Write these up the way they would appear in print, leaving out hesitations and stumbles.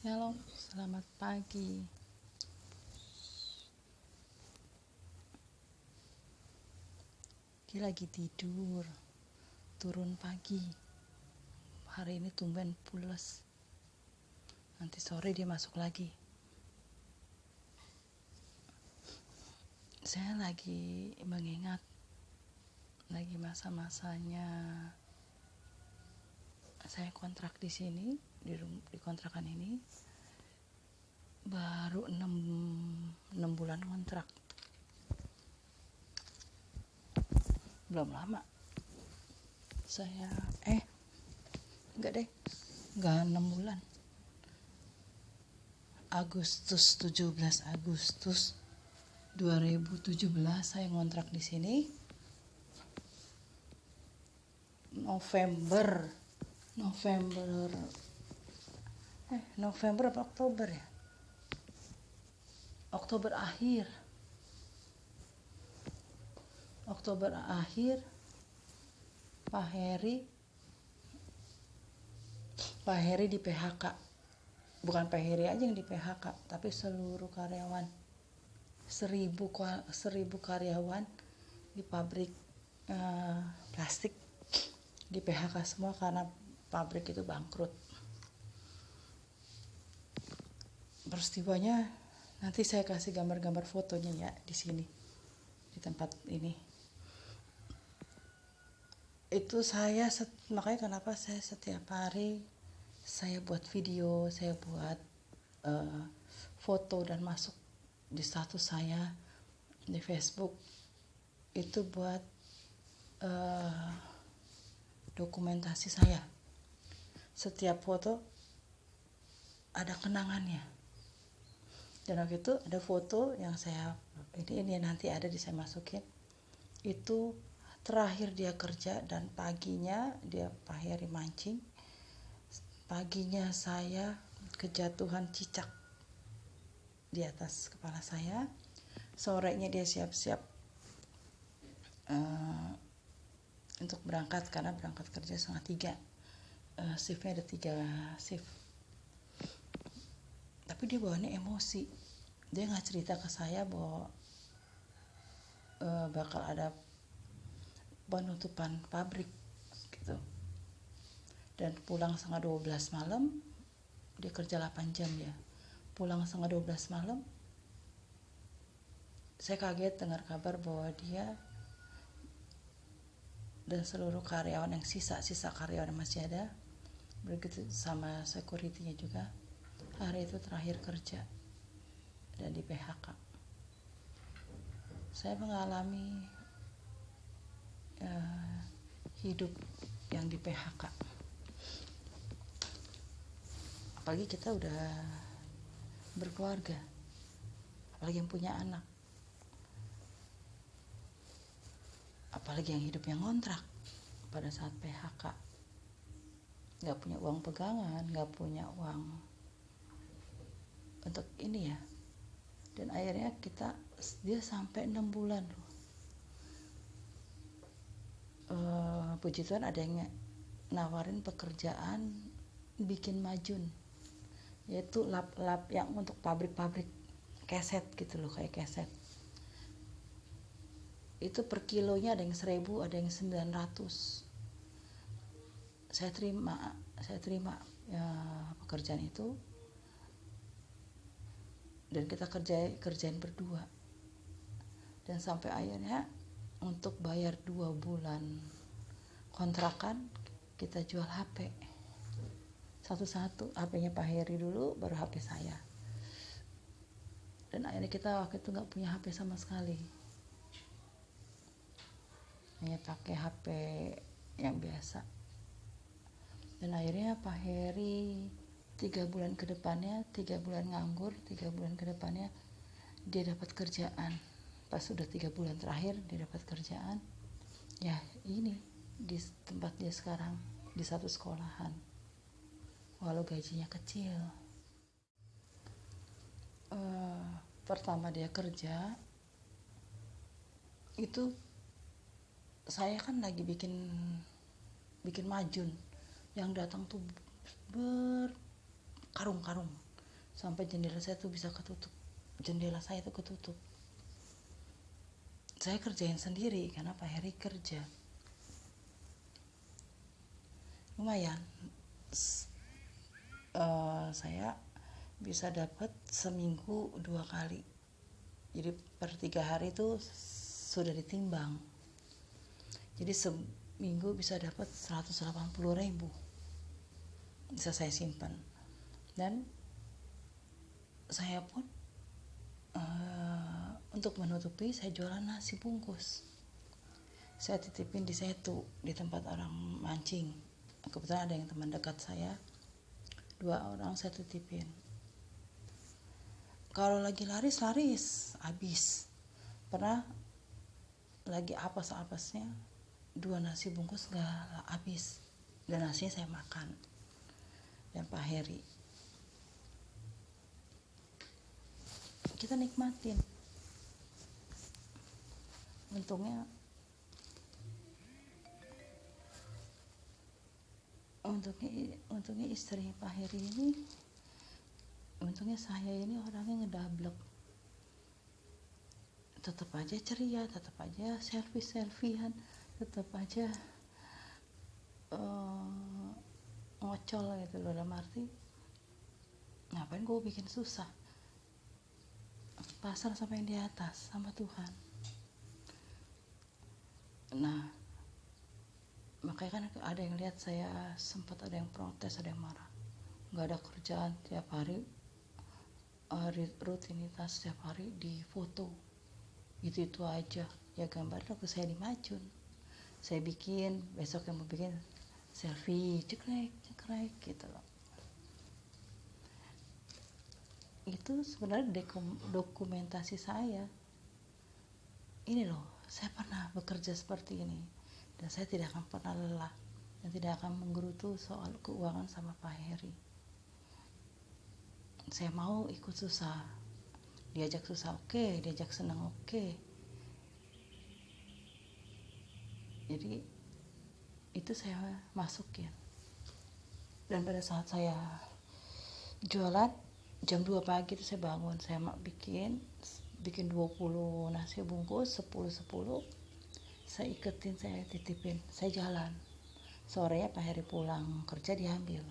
Shalom, selamat pagi. Dia lagi tidur, turun pagi. Hari ini tumben pules. Nanti sore dia masuk lagi. Saya lagi mengingat lagi masa-masanya saya kontrak di sini, di kontrakan ini baru 6 bulan kontrak. Belum lama. Saya enggak 6 bulan. 17 Agustus 2017 saya ngontrak di sini. November apa Oktober ya? Oktober akhir Pak Heri di PHK. Bukan Pak Heri aja yang di PHK, tapi seluruh karyawan 1000 karyawan di pabrik plastik di PHK semua karena pabrik itu bangkrut. Peristiwanya nanti saya kasih gambar-gambar fotonya ya di sini, di tempat ini. Itu makanya kenapa saya setiap hari saya buat video, saya buat foto dan masuk di status saya di Facebook itu buat dokumentasi saya. Setiap foto ada kenangannya. Dan waktu itu ada foto yang saya ini nanti ada saya masukin. Itu terakhir dia kerja dan paginya dia Pak Heri mancing. Paginya saya kejatuhan cicak di atas kepala saya. Sorenya dia siap-siap untuk berangkat karena berangkat kerja 2:30. Shiftnya ada 3 shift. Tapi dia bawaannya emosi. Dia nggak cerita ke saya bahwa bakal ada penutupan pabrik gitu. Dan pulang 11:30 malam, dia kerja 8 jam ya. Pulang 11:30 malam, saya kaget dengar kabar bahwa dia dan seluruh karyawan yang sisa karyawan yang masih ada, begitu sama security-nya juga, hari itu terakhir kerja dan di PHK. Saya mengalami hidup yang di PHK. Apalagi kita udah berkeluarga, apalagi yang punya anak, apalagi yang hidupnya ngontrak pada saat PHK, nggak punya uang pegangan, nggak punya uang untuk ini ya. Dan akhirnya dia sampai 6 bulan loh. Puji Tuhan ada yang nawarin pekerjaan bikin majun, yaitu lap yang untuk pabrik keset gitu loh, kayak keset. Itu per kilonya ada yang 1.000, ada yang 900. Saya terima ya, pekerjaan itu, dan kita kerjain berdua. Dan sampai akhirnya untuk bayar 2 bulan kontrakan kita jual HP satu-satu. HP-nya Pak Heri dulu, baru HP saya. Dan akhirnya kita waktu itu nggak punya HP sama sekali, hanya pakai HP yang biasa. Dan akhirnya Pak Heri 3 bulan ke depannya, 3 bulan nganggur, 3 bulan ke depannya dia dapat kerjaan. Pas sudah 3 bulan terakhir dia dapat kerjaan ya ini di tempat dia sekarang, di satu sekolahan, walau gajinya kecil. Pertama dia kerja itu saya kan lagi bikin majun, yang datang tuh berkarung-karung. sampai jendela saya tuh bisa ketutup, jendela saya tuh ketutup. Saya kerjain sendiri karena Pak Heri kerja. Lumayan, saya bisa dapat seminggu 2 kali. Jadi per 3 hari itu sudah ditimbang. Jadi seminggu bisa dapat 180.000. Bisa saya simpan. Dan saya pun untuk menutupi, saya jualan nasi bungkus. Saya titipin di Setu, di tempat orang mancing. Kebetulan ada yang teman dekat saya, 2 orang saya titipin. Kalau lagi laris habis. Pernah lagi apes-apesnya 2 nasi bungkus gak habis, dan nasinya saya makan dan Pak Heri. Kita nikmatin. Untungnya istri Pak Heri ini, untungnya saya ini orangnya ngedablek, tetap aja ceria, tetap aja selfie-selfian, tetap aja ngocol gitu loh, dalam arti ngapain gue bikin susah, pasrah sama yang di atas, sama Tuhan. Nah, makanya kan ada yang lihat saya, sempat ada yang protes, ada yang marah, nggak ada kerjaan tiap hari, rutinitas tiap hari di foto itu aja ya, gambar waktu saya di Majun saya bikin, besok yang mau bikin selfie cekrek gitu loh. Itu sebenarnya dokumentasi saya, ini loh, saya pernah bekerja seperti ini, dan saya tidak akan pernah lelah dan tidak akan menggerutu soal keuangan sama Pak Heri. Saya mau ikut susah, diajak susah oke, diajak senang oke. Jadi itu saya masukin. Dan pada saat saya jualan jam 2 pagi itu saya bangun, saya bikin 20 nasi bungkus, 10 saya iketin, saya titipin, saya jalan. Sorenya Pak Heri pulang kerja diambil.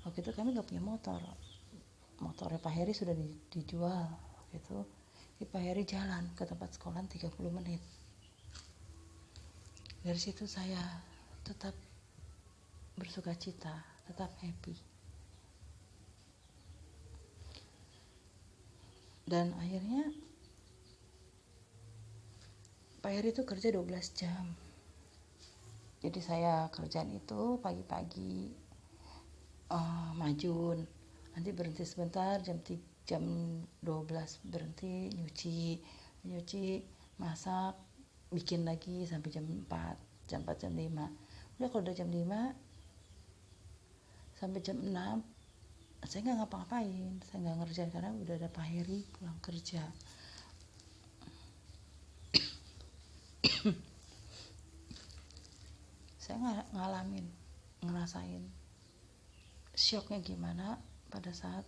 Waktu itu kami gak punya motornya Pak Heri sudah dijual gitu. Pak Heri jalan ke tempat sekolah 30 menit. Dari situ saya tetap bersuka cita, tetap happy. Dan akhirnya Pak Heri itu kerja 12 jam. Jadi saya kerjaan itu pagi-pagi Majun, nanti berhenti sebentar, jam 12 berhenti nyuci, masak, bikin lagi sampai jam 4, jam 5. Udah kalau udah jam 5 sampai jam 6 saya nggak ngapa-ngapain, saya nggak ngerjain karena udah ada Pak Heri pulang kerja. Saya ngerasain syoknya gimana pada saat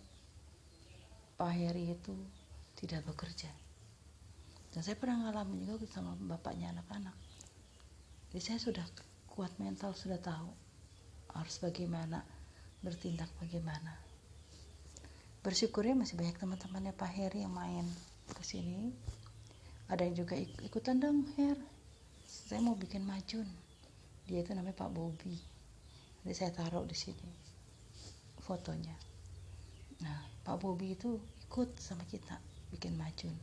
Pak Heri itu tidak bekerja. Dan saya pernah ngalamin juga sama bapaknya anak-anak. Jadi saya sudah kuat mental, sudah tahu harus bagaimana, bertindak bagaimana. Bersyukurnya masih banyak teman-temannya Pak Heri yang main ke sini. Ada yang juga ikutan dong, Her, saya mau bikin Majun. Dia itu namanya Pak Bobi. Jadi saya taruh di sini fotonya. Nah, Pak Bobi itu ikut sama kita bikin Majun.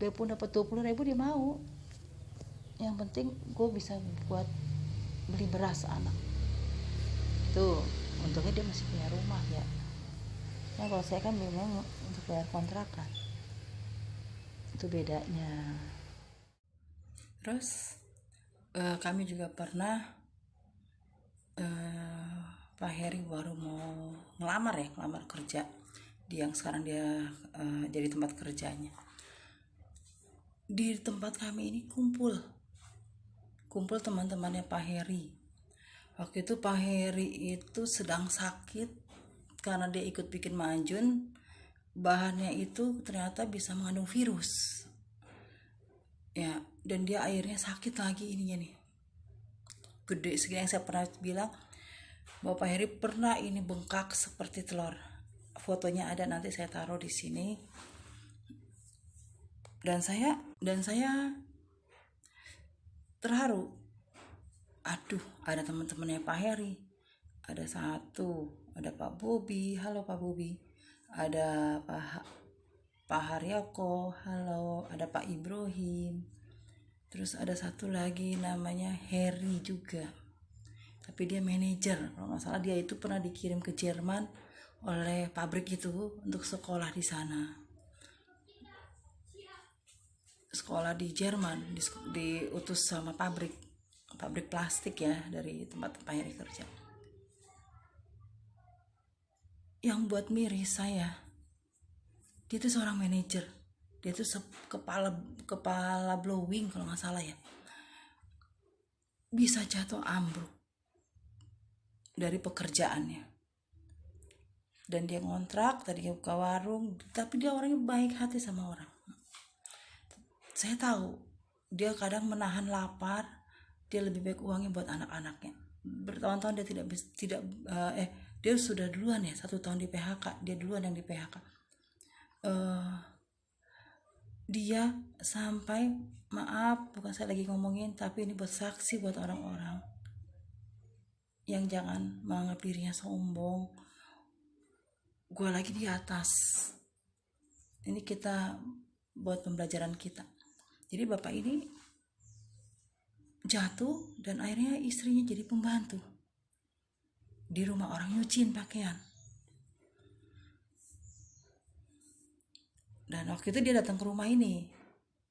Biarpun dapat 20.000 dia mau. Yang penting gue bisa buat beli beras anak. Tuh, untungnya dia masih punya rumah ya. Nah, kalau saya kan memang untuk bayar kontrakan. Itu bedanya. Terus kami juga pernah Pak Heri baru mau ngelamar kerja di yang sekarang dia jadi tempat kerjanya. Di tempat kami ini kumpul teman-temannya Pak Heri. Waktu itu Pak Heri itu sedang sakit karena dia ikut bikin majun, bahannya itu ternyata bisa mengandung virus ya, dan dia akhirnya sakit lagi ininya nih, gede segini. Yang saya pernah bilang Bapak Heri pernah ini bengkak seperti telur, fotonya ada, nanti saya taruh di sini. Dan saya terharu. Aduh, ada teman-temannya Pak Heri, ada ada Pak Bobi, halo Pak Bobi, ada Pak Haryoko, halo, ada Pak Ibrahim, terus ada satu lagi namanya Heri juga, tapi dia manajer kalau nggak salah. Dia itu pernah dikirim ke Jerman oleh pabrik itu untuk sekolah di sana, sekolah di Jerman, diutus sama pabrik plastik ya, dari tempat Pak Heri kerja. Yang buat miris saya, dia itu seorang manajer, dia itu kepala blowing kalau nggak salah ya, bisa jatuh ambruk dari pekerjaannya. Dan dia ngontrak, tadinya buka warung, tapi dia orangnya baik hati sama orang. Saya tahu dia kadang menahan lapar, dia lebih baik uangnya buat anak-anaknya. Bertahun-tahun dia dia sudah duluan ya, 1 tahun di PHK, dia duluan yang di PHK. Dia sampai, maaf bukan saya lagi ngomongin, tapi ini buat saksi buat orang-orang yang jangan menganggap dirinya sombong, gue lagi di atas. Ini kita buat pembelajaran kita. Jadi bapak ini jatuh dan akhirnya istrinya jadi pembantu di rumah orang, nyuciin pakaian. Dan waktu itu dia datang ke rumah ini,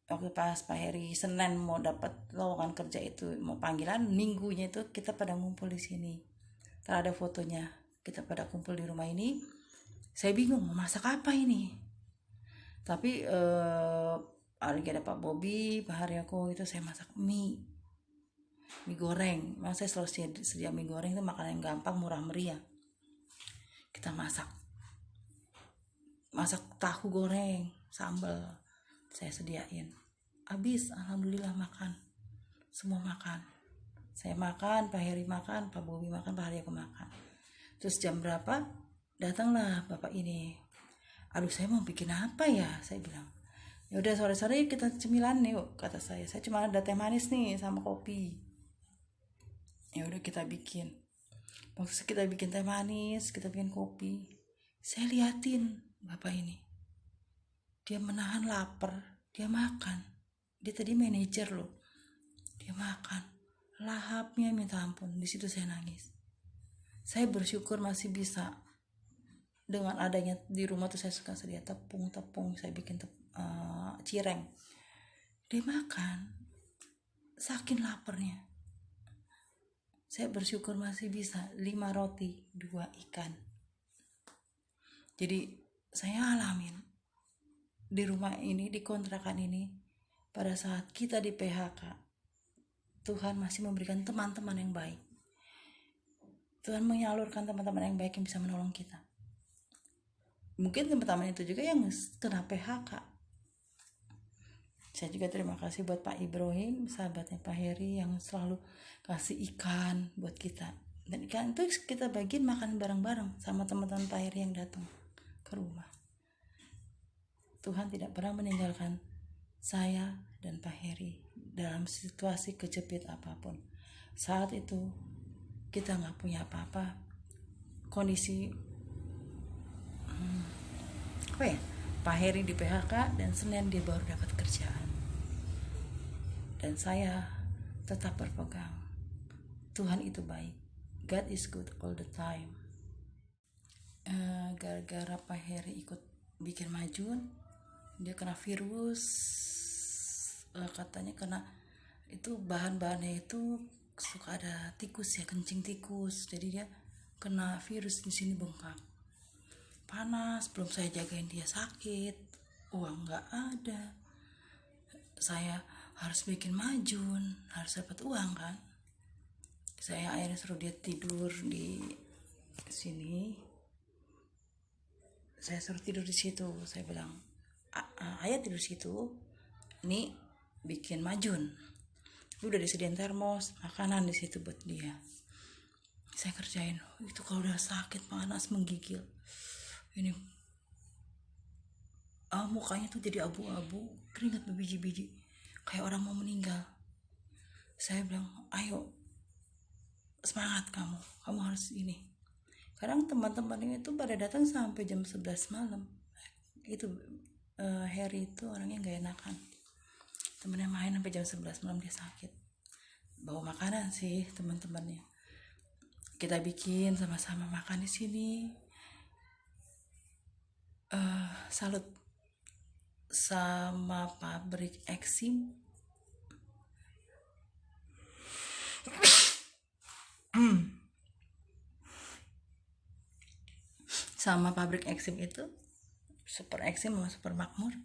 waktu pas Pak Heri Senin mau dapat lowongan kerja itu, mau panggilan, minggunya itu kita pada ngumpul di sini. Ada fotonya, kita pada kumpul di rumah ini. Saya bingung mau masak apa ini, tapi lagi ada Pak Bobi, Pak Haryoko, itu saya masak mie goreng. Memang saya selalu sedia mie goreng, itu makanan yang gampang, murah meriah. Kita masak tahu goreng, sambal saya sediain. Habis, alhamdulillah makan, semua makan. Saya makan, Pak Heri makan, Pak Bobi makan, Pak Haryoko makan. Terus jam berapa datanglah bapak ini. Aduh, saya mau bikin apa ya, saya bilang. Ya udah, sore-sore kita cemilan yuk, kata saya. Saya cuma ada teh manis nih sama kopi. Ya udah kita bikin. Waktu kita bikin teh manis, kita bikin kopi, saya liatin bapak ini, dia menahan lapar, dia makan. Dia tadi manajer loh, dia makan, lahapnya minta ampun. Di situ saya nangis. Saya bersyukur masih bisa, dengan adanya di rumah tuh saya suka sedia tepung, saya bikin cireng, dia makan, saking laparnya. Saya bersyukur masih bisa 5 roti 2 ikan. Jadi saya alamin di rumah ini, di kontrakan ini, pada saat kita di PHK, Tuhan masih memberikan teman-teman yang baik. Tuhan menyalurkan teman-teman yang baik yang bisa menolong kita. Mungkin teman-teman itu juga yang kena PHK. Saya juga terima kasih buat Pak Ibrahim, sahabatnya Pak Heri, yang selalu kasih ikan buat kita. Dan ikan itu kita bagiin makan bareng-bareng sama teman-teman Pak Heri yang datang ke rumah. Tuhan tidak pernah meninggalkan saya dan Pak Heri dalam situasi kejepit apapun. Saat itu kita gak punya apa-apa, kondisi Pak Heri di PHK, dan Senin dia baru dapat kerjaan. Dan saya tetap berpegang, Tuhan itu baik, God is good all the time. Gara-gara Pak Heri ikut bikin majun, dia kena virus, katanya kena itu bahan-bahannya itu suka ada tikus ya, kencing tikus, jadi dia kena virus di sini, bengkak, panas. Belum saya jagain dia sakit, uang nggak ada, saya harus bikin majun, harus dapat uang kan. Saya akhirnya suruh dia tidur di sini, saya suruh tidur di situ. Saya bilang, ayah tidur situ, nih bikin majun. Udah disediain termos, makanan di situ buat dia. Saya kerjain. Itu kalau udah sakit, panas, menggigil, ini mukanya tuh jadi abu-abu, keringat berbiji-biji, kayak orang mau meninggal. Saya bilang, ayo, semangat kamu harus ini. Kadang teman-teman itu pada datang sampai jam 11 malam. Itu Harry itu orangnya gak enakan, temennya main sampai jam 11 malam, dia sakit. Bawa makanan sih teman-temannya, kita bikin sama-sama makan di sini. Salut sama pabrik Exim. Sama pabrik Exim itu, Super Exim sama Super Makmur,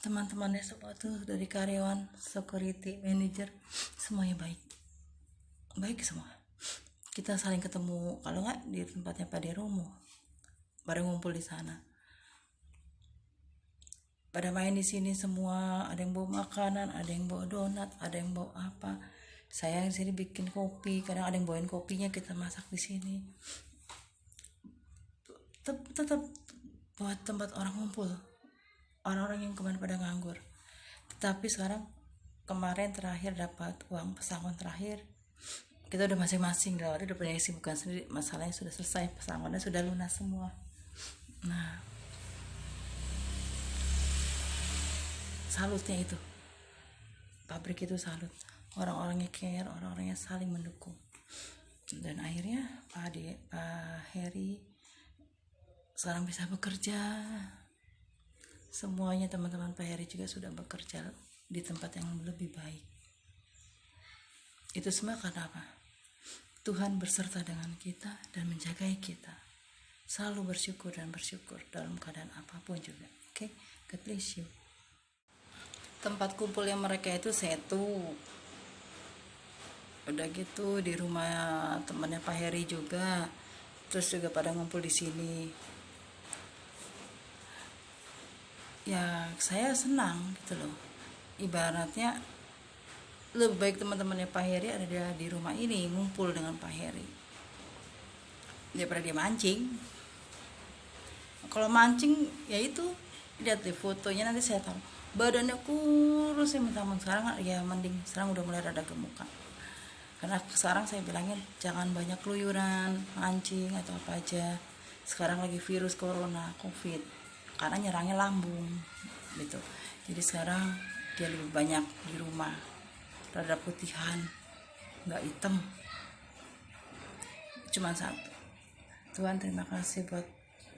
teman-temannya semua tuh, dari karyawan, security, manager, semuanya baik semua. Kita saling ketemu, kalau nggak di tempatnya Pak Deromo, pada ngumpul di sana, pada main di sini semua. Ada yang bawa makanan, ada yang bawa donat, ada yang bawa apa. Saya di sini bikin kopi, kadang ada yang bawain kopinya, kita masak di sini. Tetap buat tempat orang ngumpul, orang-orang yang kemarin pada nganggur. Tapi sekarang, kemarin terakhir dapat uang pesangon terakhir, kita udah masing-masing, udah punya kesibukan sendiri, masalahnya sudah selesai, pesangonnya sudah lunas semua. Nah, salutnya itu, pabrik itu salut, orang-orangnya care, orang-orangnya saling mendukung. Dan akhirnya Pak Harry sekarang bisa bekerja. Semuanya teman-teman Pak Harry juga sudah bekerja di tempat yang lebih baik. Itu semua karena apa? Tuhan berserta dengan kita dan menjagai kita. Selalu bersyukur dalam keadaan apapun juga. Okay? God bless you. Tempat kumpulnya mereka itu Setu. Udah gitu di rumah temannya Pak Harry juga. Terus juga pada ngumpul di sini. Ya saya senang gitu loh. Ibaratnya lebih baik teman-temannya Pak Harry ada di rumah ini ngumpul dengan Pak Harry daripada dia mancing. Kalau mancing ya itu, lihat deh fotonya, nanti saya tahu badannya kurus ya, mentang sekarang ya mending sekarang udah mulai rada gemukan. Karena sekarang saya bilangin jangan banyak keluyuran, mancing atau apa aja. Sekarang lagi virus corona, covid, karena nyerangnya lambung gitu. Jadi sekarang dia lebih banyak di rumah, rada putihan, nggak hitam, cuma satu. Tuhan terima kasih buat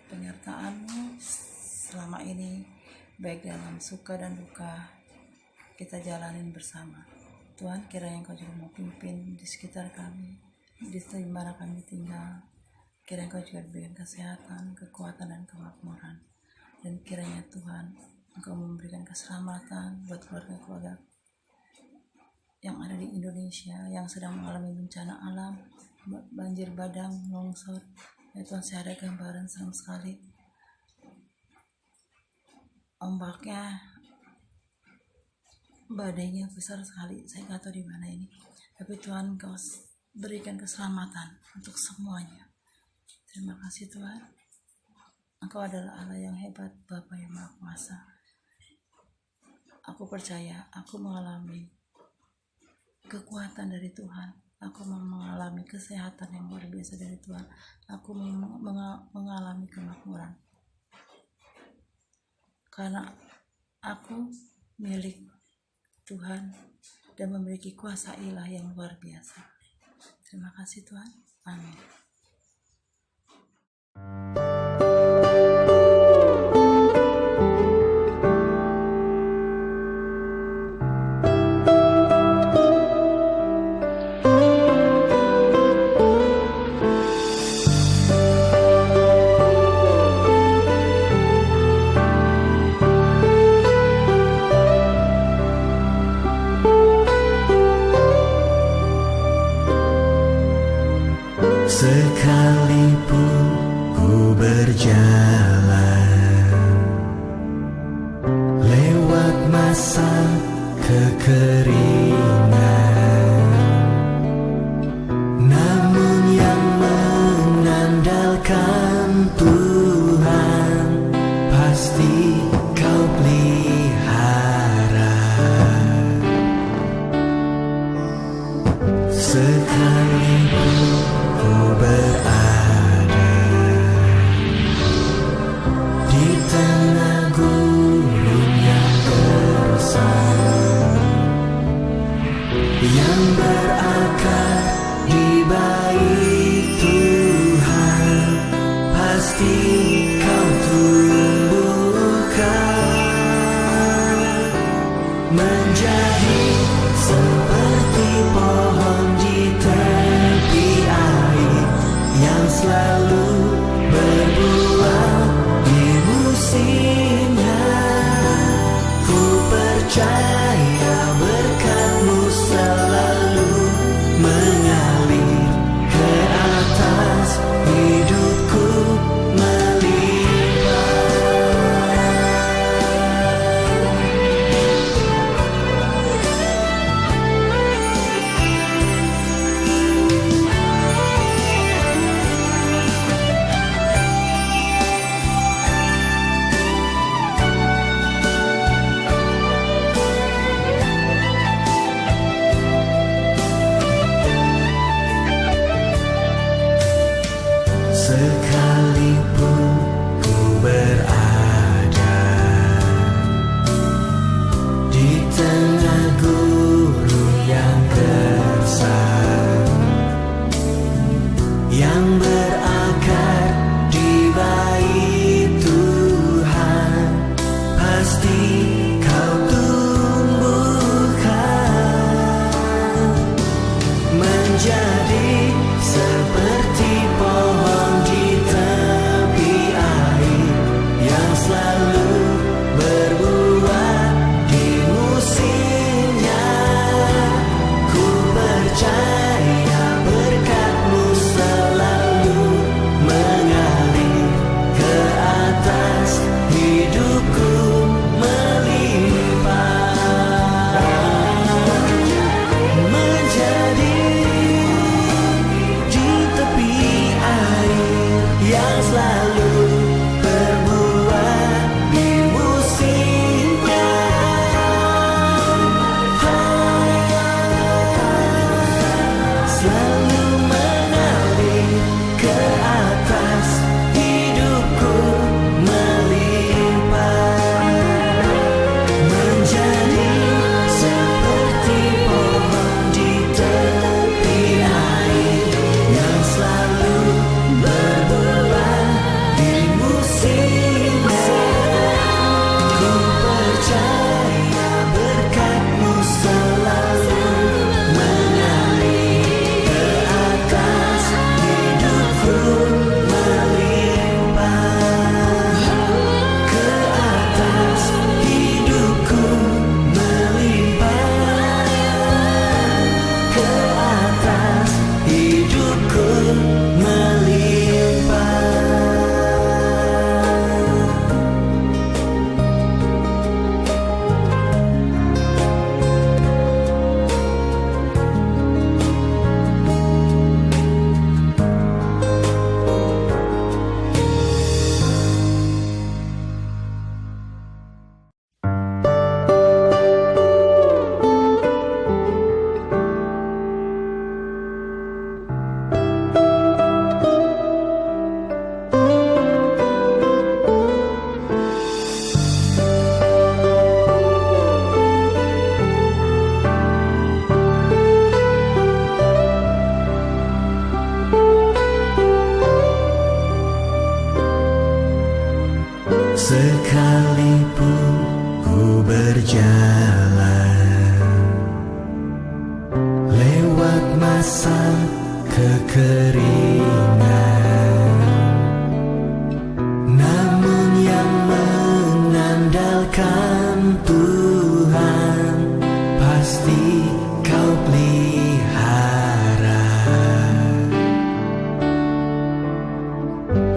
penyertaan-Mu selama ini, baik dalam suka dan duka kita jalanin bersama. Tuhan, kiranya Engkau juga mau pimpin di sekitar kami, di mana kami tinggal. Kiranya Engkau juga berikan kesehatan, kekuatan, dan kemakmuran. Dan kiranya Tuhan, Engkau memberikan keselamatan buat keluarga-keluarga yang ada di Indonesia yang sedang mengalami bencana alam, banjir bandang, longsor. Ya Tuhan, saya ada gambaran serem sekali. Ombaknya, badainya besar sekali. Saya nggak tahu di mana ini. Tapi Tuhan, Engkau berikan keselamatan untuk semuanya. Terima kasih Tuhan. Engkau adalah Allah yang hebat, Bapa yang Maha Kuasa. Aku percaya, aku mengalami kekuatan dari Tuhan. Aku mengalami kesehatan yang luar biasa dari Tuhan. Aku mengalami kemakmuran. Karena aku milik Tuhan dan memiliki kuasa ilah yang luar biasa. Terima kasih Tuhan. Amin. Sekalipun ku berjalan andalkan Tuhan, pasti kau pelihara. Sekalipun ku berada di tengah gurun yang gersang, yang berakar di baik Tuhan, pasti kau tumbuhkan menjadi seperti pohon di tepi air, yang selalu berbuah di musimnya. Ku percaya berkat-Mu selalu mengalir ke atas, hidupku melimpah. Sekalipun ku berada di tengah gurun yang gersang, yang berakar di baik Tuhan, pasti kau tumbuhkan menjadi seperti pohon di tepi air, yang selalu berbuah di musimnya. Ku percaya berkat-Mu selalu mengalir ke atas, hidupku melimpah. Menjadi di tepi air, yang selalu berbuah di musimnya. Selalu mengalir ke atas, hidupku melimpah. Menjadi seperti pohon di tepi air, yang selalu berbuah di musimnya. Ku percaya berkat-Mu selalu mengalir ke atas, hidupku melimpah. Ke atas, hidupku melimpah. Ke atas, hidupku melimpah. Sekalipun ku berjalan lewat masa kekeringan, namun yang mengandalkan Tuhan, pasti kau pelihara.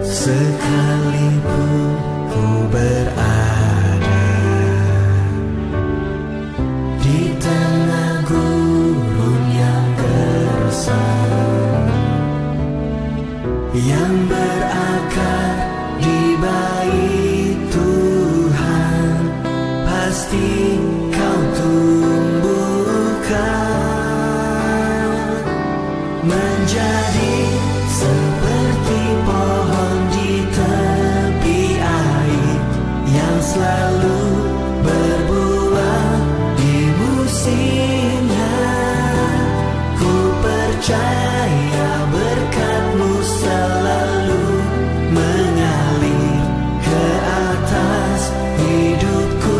Sekalipun ku berada di tengah gurun yang gersang, yang yang berakar di bait Tuhan, pasti kau tumbuhkan menjadi seperti pohon di tepi air yang selalu berbuah di musimnya. Ku percaya berkat-Mu selalu mengalir ke atas, hidupku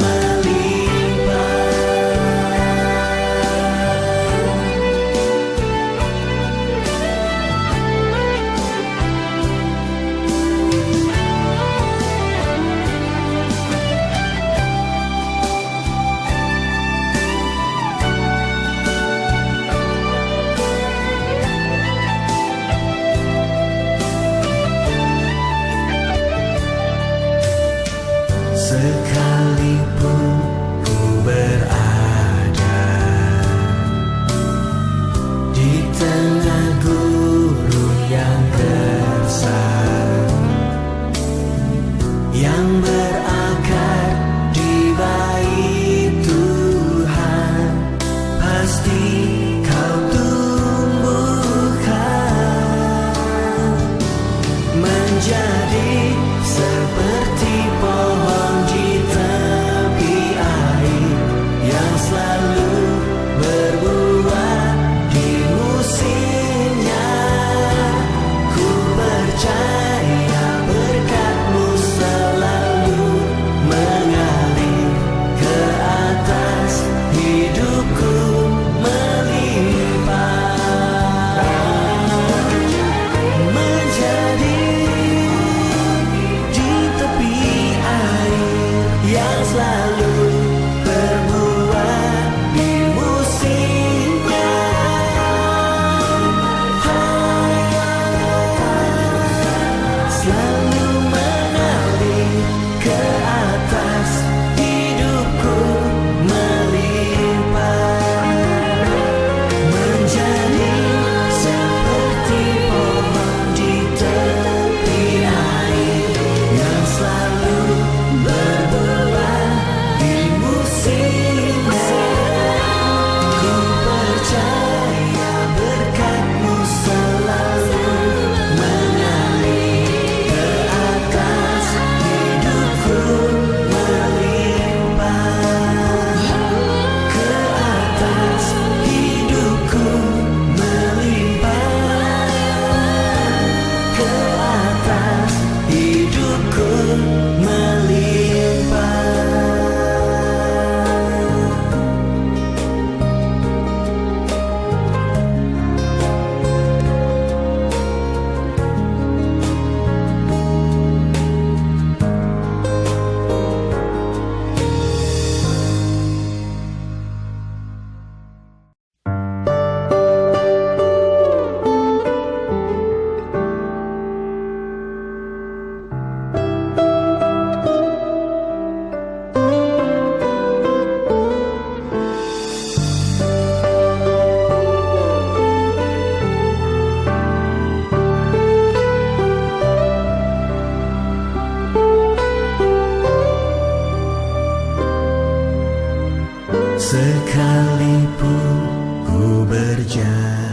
melimpah. Sekalipun ku berada di tengah gurun yang gersang, yang berakar di bait Tuhan, pasti kau tumbuhkan menjadi seperti pohon di tepi air yang selalu berbuah di musimnya. Ku percaya berkat-Mu selalu mengalir ke atas, hidupku melimpah menjadi di tepi air yang selalu berbuah di musimnya. Selalu mengalir ke atas, hidupku melimpah menjadi seperti pohon di tepi air yang selalu berbuah di musimnya. Ku percaya berkat-Mu selalu mengalir ke atas, hidupku melimpah ke atas, hidupku melimpah ke atas, hidupku melimpah. Sekalipun ku berjalan